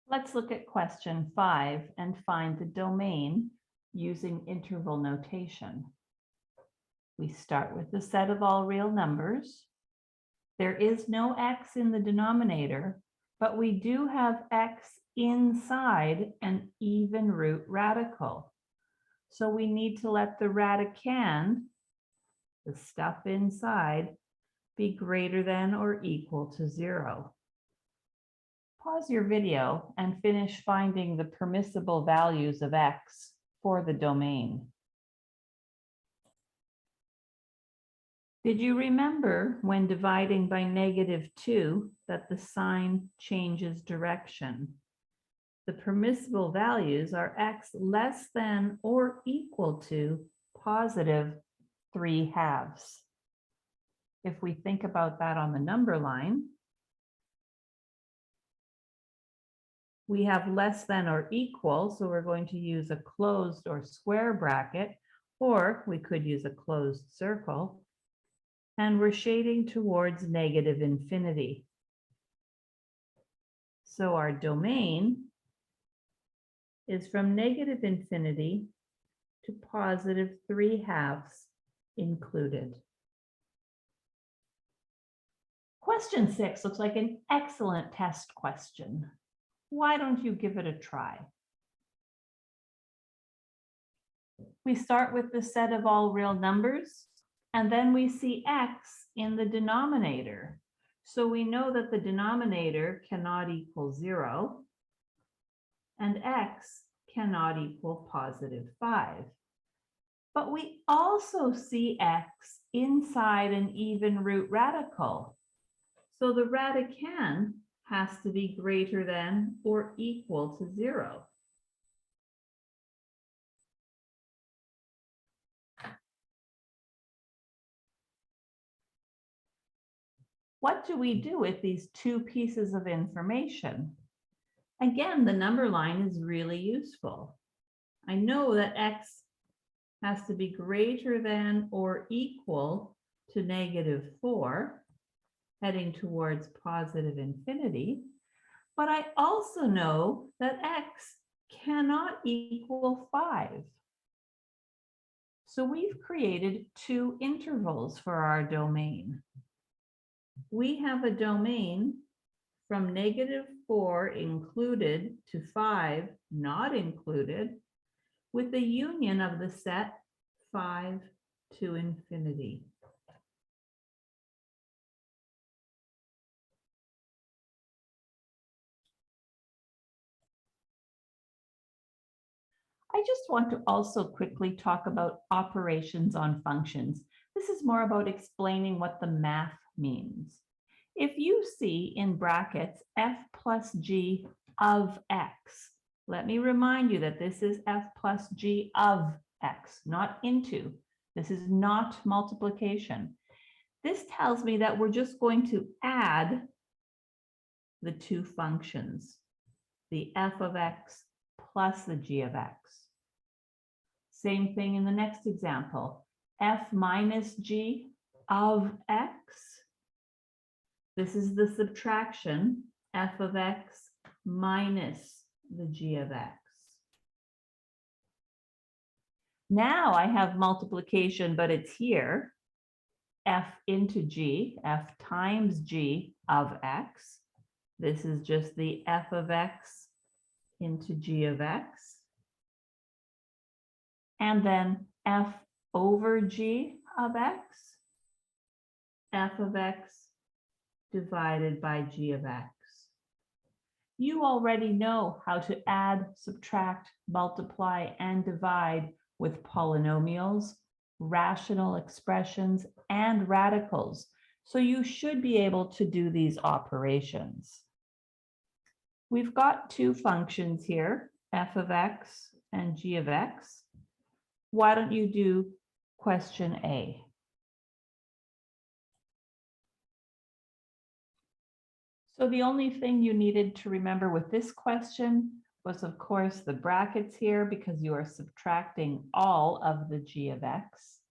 Let's look at question 5 and find the domain using interval notation. We start with the set of all real numbers. There is no x in the denominator, but we do have x inside an even root radical. So we need to let the radicand, the stuff inside, be greater than or equal to 0. Pause your video and finish finding the permissible values of x for the domain. Did you remember when dividing by -2 that the sign changes direction? The permissible values are x less than or equal to +3/2. If we think about that on the number line, we have less than or equal, so we're going to use a closed or square bracket, or we could use a closed circle, and we're shading towards -infinity. So our domain is from -infinity to +3/2 included. Question 6 looks like an excellent test question. Why don't you give it a try? We start with the set of all real numbers, and then we see x in the denominator. So we know that the denominator cannot equal 0, and x cannot equal +5. But we also see x inside an even root radical. So the radicand has to be greater than or equal to 0. What do we do with these two pieces of information? Again, the number line is really useful. I know that x has to be greater than or equal to -4, heading towards +infinity, but I also know that x cannot equal 5. So we've created two intervals for our domain. We have a domain from -4 included to 5 not included, with the union of the set 5 to infinity. I just want to also quickly talk about operations on functions. This is more about explaining what the math means. If you see in brackets f plus g of x, let me remind you that this is f plus g of x, not into. This is not multiplication. This tells me that we're just going to add the two functions, the f of x plus the g of x. Same thing in the next example, f minus g of x. This is the subtraction, f of x minus the g of x. Now I have multiplication, but it's here, f into g, f times g of x. This is just the f of x into g of x. And then f over g of x, f of x divided by g of x. You already know how to add, subtract, multiply, and divide with polynomials, rational expressions, and radicals. So you should be able to do these operations. We've got two functions here, f of x and g of x. Why don't you do question A? So the only thing you needed to remember with this question was, of course, the brackets here because you are subtracting all of the g of x.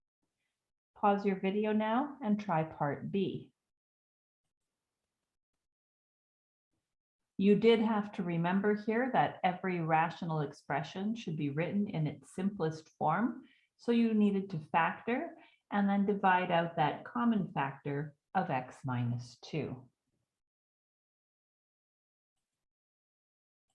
Pause your video now and try part B. You did have to remember here that every rational expression should be written in its simplest form. So you needed to factor and then divide out that common factor of x minus 2.